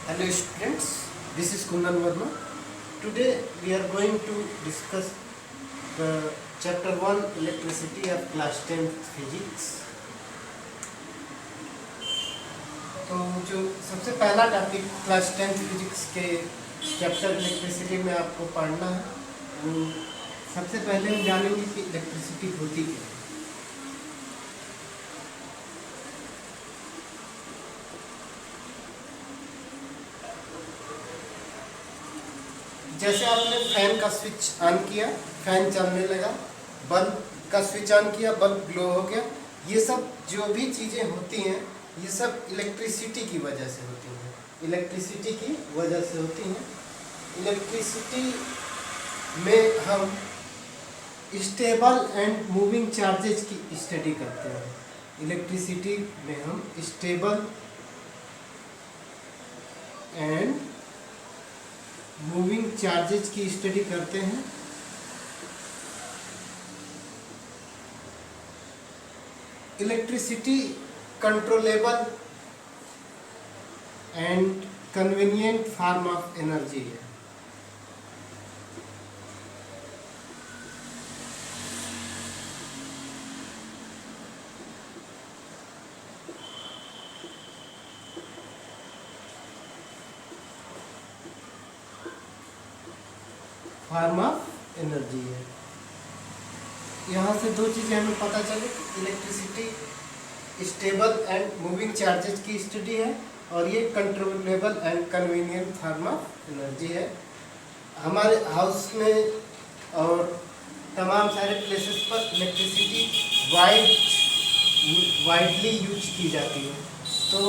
Hello students, this is Kundan Verma. Today we are going to discuss the chapter 1 electricity of class 10th physics. तो जो सबसे पहला topic class 10th physics के chapter electricity में आपको पढ़ना है, वो सबसे पहले हम जानेंगे कि इलेक्ट्रिसिटी होती क्या है। जैसे आपने फैन का स्विच ऑन किया, फैन चलने लगा, बल्ब का स्विच ऑन किया, बल्ब ग्लो हो गया। ये सब जो भी चीज़ें होती हैं, ये सब इलेक्ट्रिसिटी की वजह से होती हैं। इलेक्ट्रिसिटी की वजह से होती हैं। इलेक्ट्रिसिटी में हम स्टेबल एंड मूविंग चार्जेस की स्टडी करते हैं। इलेक्ट्रिसिटी में हम स्टेबल एंड मूविंग चार्जेस की स्टडी करते हैं। Electricity controllable and convenient form of energy है। फॉर्म ऑफ एनर्जी है। यहाँ से दो चीज़ें हमें पता चले कि electricity stable and moving charges की स्टडी है और ये controllable and convenient form of energy है। हमारे हाउस में और तमाम सारे प्लेसेस पर इलेक्ट्रिसिटी वाइडली यूज की जाती है। तो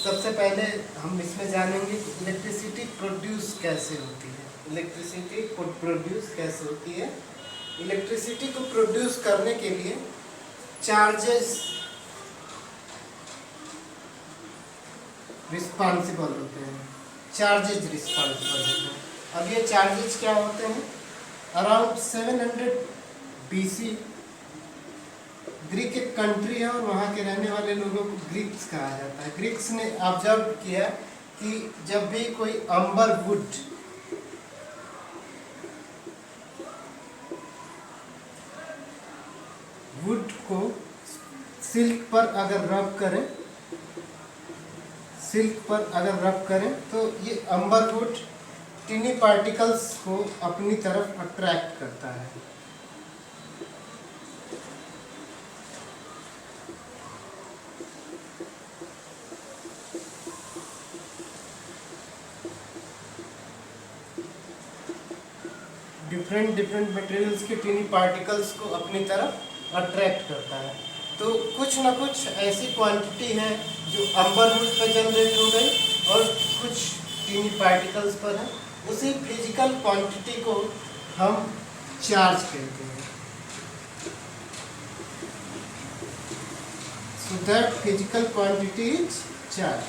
सबसे पहले हम इसमें जानेंगे कि इलेक्ट्रिसिटी प्रोड्यूस कैसे होती है। इलेक्ट्रिसिटी को प्रोड्यूस कैसे होती है। इलेक्ट्रिसिटी को प्रोड्यूस करने के लिए चार्जेस रिस्पॉन्सिबल होते हैं। चार्जेस रिस्पॉन्सिबल होते हैं। अब ये चार्जेस क्या होते हैं? अराउंड 700 BC ग्रीक एक कंट्री है और वहाँ के रहने वाले लोगों को ग्रीक्स कहा जाता है। ग्रीक्स ने ऑब्जर्व किया कि जब भी कोई अम्बर वुड को सिल्क पर अगर रब करें तो ये अम्बर वुड टिनी पार्टिकल्स को अपनी तरफ अट्रैक्ट करता है। डिफरेंट मटेरियल्स के टिनी पार्टिकल्स को अपनी तरफ अट्रैक्ट करता है। तो कुछ ना कुछ ऐसी क्वांटिटी है जो अम्बर वुड पर जनरेट हो गई और कुछ टिनी पार्टिकल्स पर है। उसी फिजिकल क्वांटिटी को हम चार्ज कहते हैं। So that physical quantity is charge.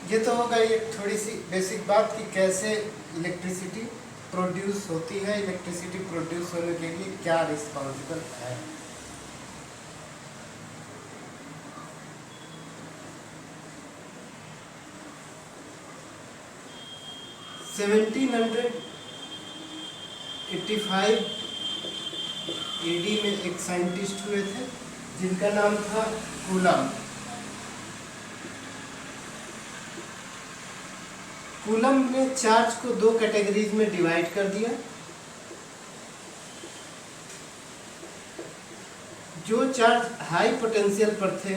ये तो होगा ये थोड़ी सी बेसिक बात कि कैसे इलेक्ट्रिसिटी प्रोड्यूस होती है। इलेक्ट्रिसिटी प्रोड्यूस होने के लिए क्या रिस्पॉन्सिबल है। (1785) AD में एक साइंटिस्ट हुए थे जिनका नाम था कूलम। कूलम ने चार्ज को दो कैटेगरीज में डिवाइड कर दिया। जो चार्ज हाई पोटेंशियल पर थे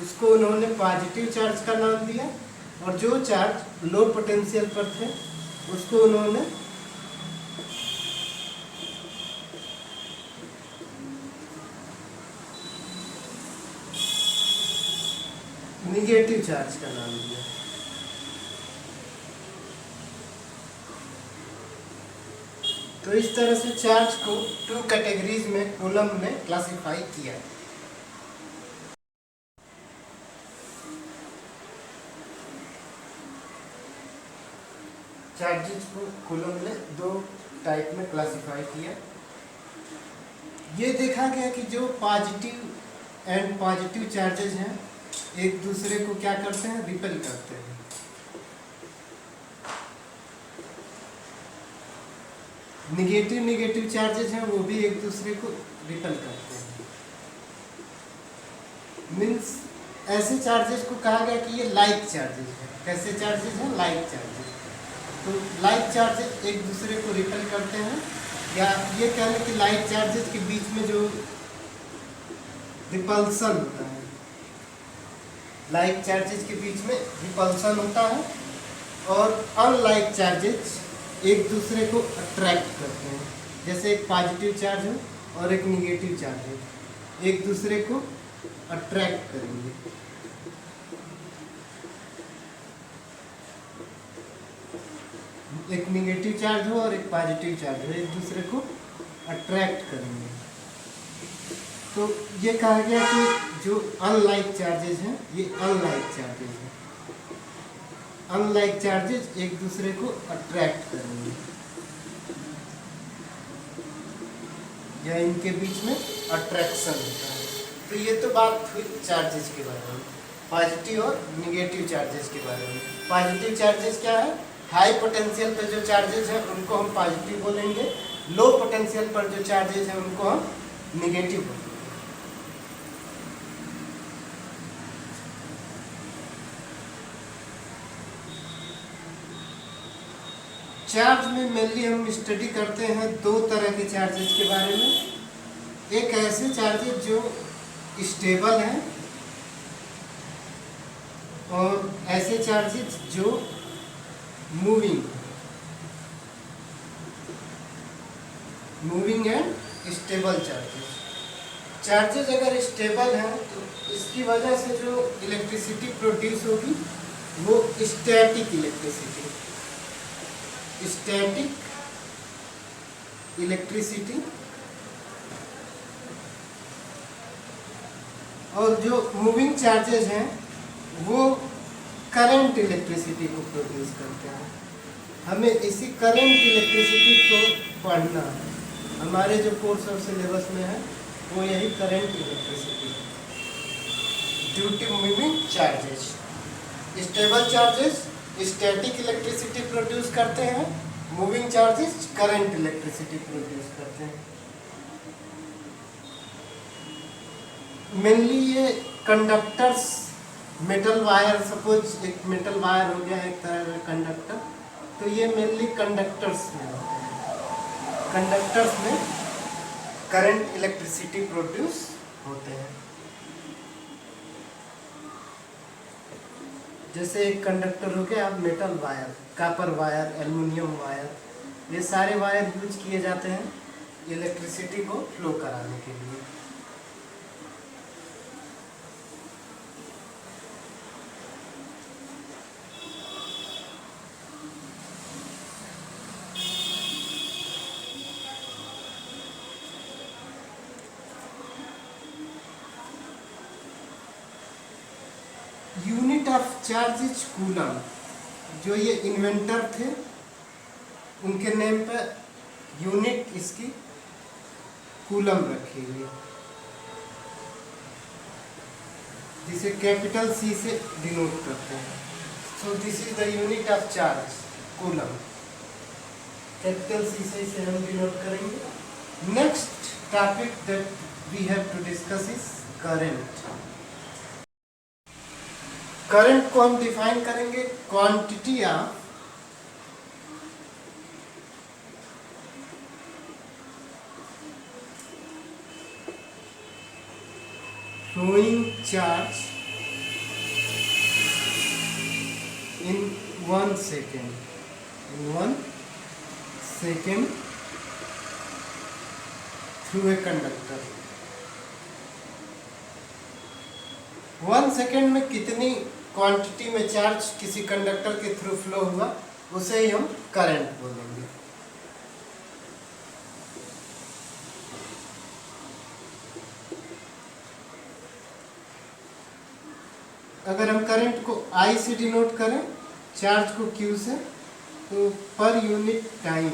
उसको उन्होंने पॉजिटिव चार्ज का नाम दिया और जो चार्ज लो पोटेंशियल पर थे उसको उन्होंने निगेटिव चार्ज का नाम दिया। तो इस तरह से चार्ज को 2 कैटेगरीज में कूलम में क्लासिफाई किया। चार्जेस को कूलम ने 2 टाइप में क्लासिफाई किया। ये देखा गया कि जो पॉजिटिव एंड पॉजिटिव चार्जेस हैं एक दूसरे को क्या करते हैं, रिपेल करते हैं। निगेटिव चार्जेस हैं वो भी एक दूसरे को रिपेल करते हैं। मीन्स ऐसे चार्जेस को कहा गया कि ये लाइक चार्जेस है। कैसे चार्जेस हैं? Like charges. तो लाइक चार्जेस एक दूसरे को रिपेल करते हैं, या ये कह लें कि लाइक चार्जेस के बीच में जो रिपल्सन होता है, लाइक चार्जेस के बीच में रिपल्सन होता है, और अनलाइक चार्जेस एक दूसरे को अट्रैक्ट करते हैं। जैसे एक पॉजिटिव चार्ज है और एक निगेटिव चार्ज है, एक दूसरे को अट्रैक्ट करेंगे। एक निगेटिव चार्ज हो और एक पॉजिटिव चार्ज हो, एक दूसरे को अट्रैक्ट करेंगे। तो ये कहा गया कि जो अनलाइक चार्जेस हैं ये अनलाइक चार्जेस हैं। अनलाइक चार्जेस एक दूसरे को अट्रैक्ट करेंगे, या इनके बीच में अट्रैक्शन होता है। तो ये तो बात हुई चार्जेस के बारे में, पॉजिटिव और निगेटिव चार्जेस के बारे में। पॉजिटिव चार्जेस क्या है? हाई पोटेंशियल पर जो चार्जेस हैं उनको हम पॉजिटिव बोलेंगे, लो पोटेंशियल पर जो चार्जेस हैं उनको हम निगेटिव बोलेंगे। चार्ज में मेनली हम स्टडी करते हैं 2 तरह के चार्जेस के बारे में। एक ऐसे चार्जेस जो स्टेबल हैं, और ऐसे चार्जेस जो मूविंग एंड स्टेबल चार्जेस अगर स्टेबल हैं तो इसकी वजह से जो इलेक्ट्रिसिटी प्रोड्यूस होगी वो स्टैटिक इलेक्ट्रिसिटी, और जो मूविंग चार्जेस हैं वो करंट इलेक्ट्रिसिटी को प्रोड्यूस करते हैं। हमें इसी करंट इलेक्ट्रिसिटी को पढ़ना है। हमारे जो कोर्स और सिलेबस में है वो यही करंट इलेक्ट्रिसिटी है। Due to moving charges, stable charges static electricity produce करते हैं, moving charges current electricity produce करते हैं। मेनली ये कंडक्टर्स, मेटल वायर, सपोज एक मेटल वायर हो गया एक तरह का कंडक्टर, तो ये मेनली कंडक्टर्स में होते हैं। कंडक्टर्स में करंट इलेक्ट्रिसिटी प्रोड्यूस होते हैं। जैसे एक कंडक्टर हो गया metal wire, copper wire, aluminium wire, ये सारे वायर यूज किए जाते हैं इलेक्ट्रिसिटी को फ्लो कराने के लिए। Unit of charge is coulomb. जो ये इन्वेंटर थे उनके नेम पे यूनिट इसकी कूलम रखी हुई, जिसे कैपिटल सी से डिनोट करते हैं। So this is the unit of charge, coulomb. Capital C से इसे हम डिनोट करेंगे। Next topic that we have to discuss is current. Current को हम डिफाइन करेंगे quantity of flowing charge in 1 second, through a conductor, 1 second में कितनी quantity में चार्ज किसी कंडक्टर के थ्रू फ्लो हुआ उसे ही हम करंट बोलेंगे। अगर हम करंट को I से डिनोट करें, चार्ज को Q से, तो पर यूनिट टाइम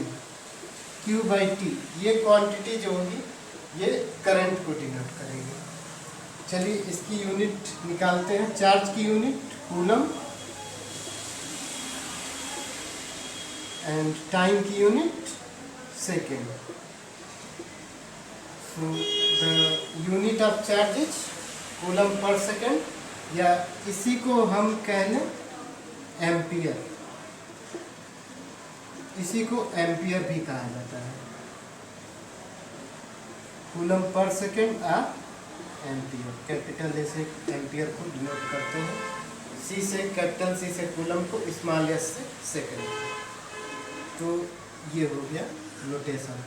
Q/T ये क्वांटिटी जो होगी ये करंट को डिनोट करेंगे। चलिए इसकी यूनिट निकालते हैं। चार्ज की यूनिट कूलम एंड टाइम की unit second. So the unit of charge is coulomb पर सेकेंड, या इसी को हम कह लें एम्पियर। इसी को एम्पियर भी कहा जाता है। कूलम पर सेकेंड आ एम्पियर, कैपिटल ए से एम्पियर को डिनोट करते हैं, सी से कैपिटल सी से कूलम को, स्मॉल एस से सेकेंड। तो ये हो गया नोटेशन।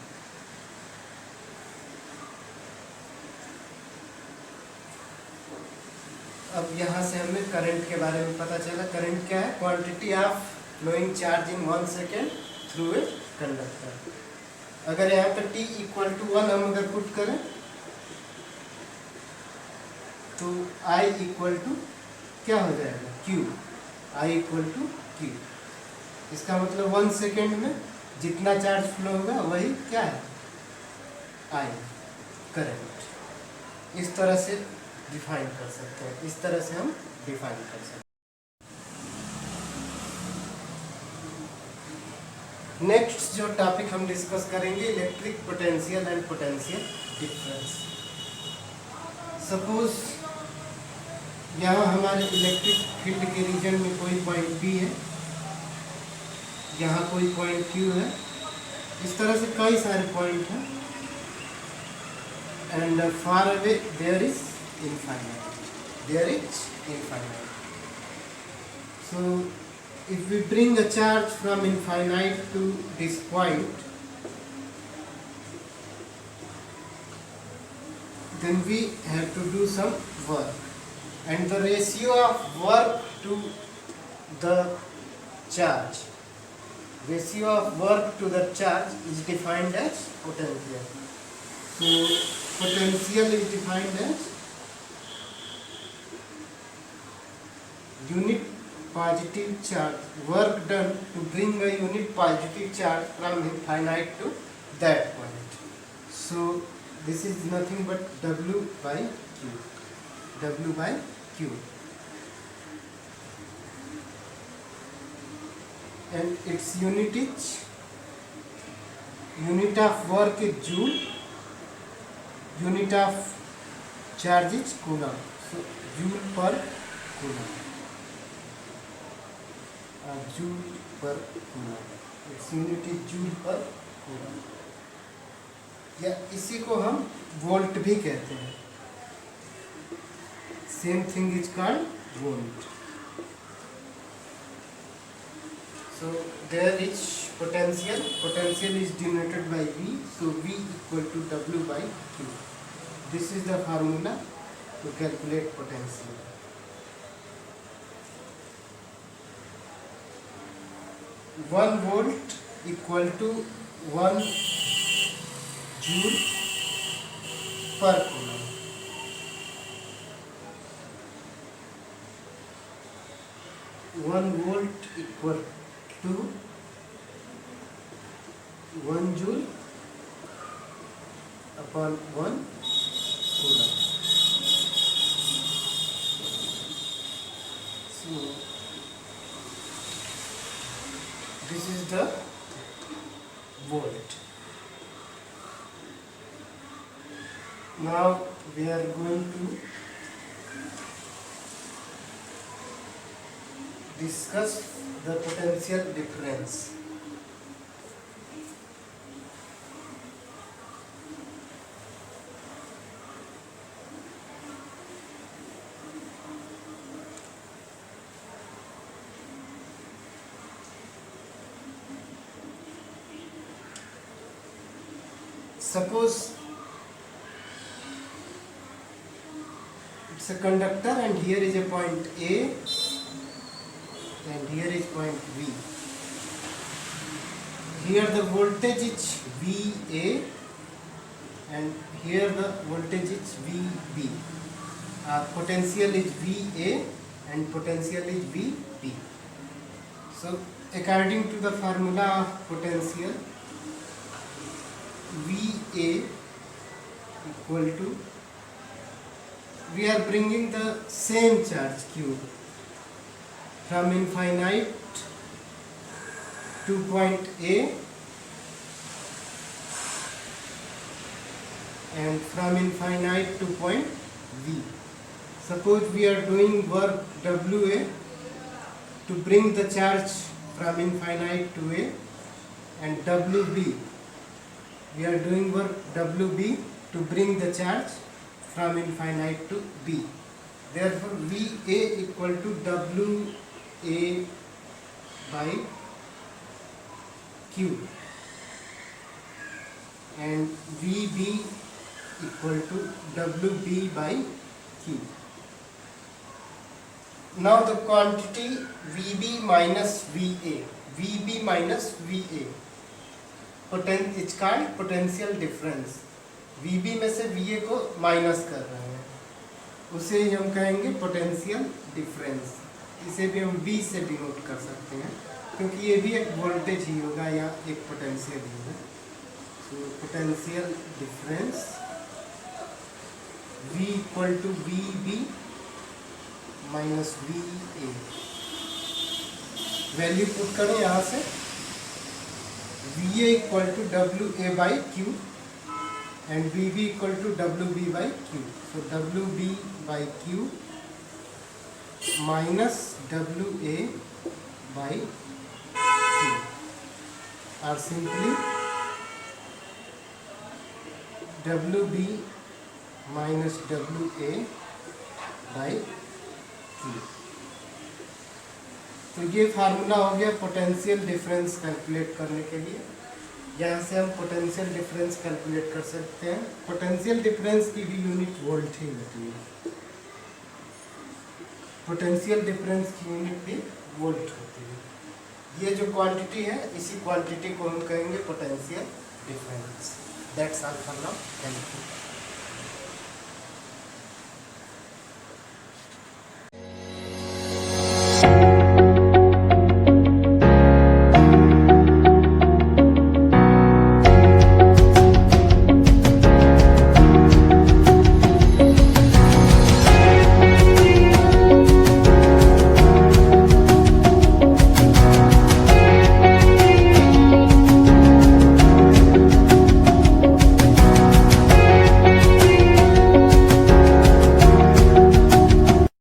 अब यहाँ से हमें करंट के बारे में पता चला। करंट क्या है? Quantity of flowing charge in 1 second through a conductor. अगर यहाँ पे T = 1 हम अगर पुट करें तो I = क्या हो जाएगा? Q। I = Q। इसका मतलब 1 सेकेंड में जितना चार्ज फ्लो होगा वही क्या है? I, current. इस तरह से डिफाइन कर सकते हैं, इस तरह से हम डिफाइन कर सकते हैं। नेक्स्ट जो टॉपिक हम डिस्कस करेंगे, electric potential and potential difference. Suppose यहाँ हमारे इलेक्ट्रिक फील्ड के रीजन में कोई पॉइंट P है, यहाँ कोई पॉइंट Q है, इस तरह से कई सारे पॉइंट हैं, and far away there is infinite. So if we bring a charge from infinite to this point, then we have to do some work, and the ratio of work to the charge is defined as potential. So potential is defined as unit positive charge, work done to bring a unit positive charge from infinite to that point. So this is nothing but W by Q, and its unit of work is joule, unit of charge is coulomb. So joule per coulomb, joule per coulomb, it's unit is joule per coulomb, या इसी को हम volt भी कहते हैं। Same thing is called volt. So there is potential is denoted by V, so V = W by Q. This is the formula to calculate potential. 1 volt = 1 joule per coulomb. 1 volt = 1 joule upon 1 coulomb. So this is the volt. Now we are going to discuss the potential difference. Suppose it's a conductor and here is a point A and here is point V. Here the voltage is VA and here the voltage is VB. Potential is VA and potential is VB. So according to the formula of potential, VA equal to, we are bringing the same charge Q from infinite to point A and from infinite to point V. Suppose we are doing work WA to bring the charge from infinite to A, and WB, we are doing work WB to bring the charge from infinite to B. Therefore VA equal to WA by Q and VB equal to WB by Q. Now the quantity VB minus VA, VB minus VA, it's called potential difference. VB में से VA को minus कर रहे हैं, उसे ही हम कहेंगे potential difference. इसे भी हम V से डिनोट कर सकते हैं क्योंकि ये भी एक वोल्टेज ही होगा या एक पोटेंशियल ही होगा. तो potential difference V equal to VB minus VA. Value put करें यहाँ से, VA equal to WA by Q and VB equal to WB by Q. So WB by Q minus WA by Q are simply WB minus WA by Q. तो ये formula हो गया potential difference calculate करने के लिए. यहाँ से हम पोटेंशियल डिफरेंस कैलकुलेट कर सकते हैं. पोटेंशियल डिफरेंस की भी यूनिट वोल्ट ही होती है. पोटेंशियल डिफरेंस की यूनिट भी वोल्ट होती है. ये जो क्वांटिटी है, इसी क्वांटिटी को हम कहेंगे potential difference. That's all for now. Thank you.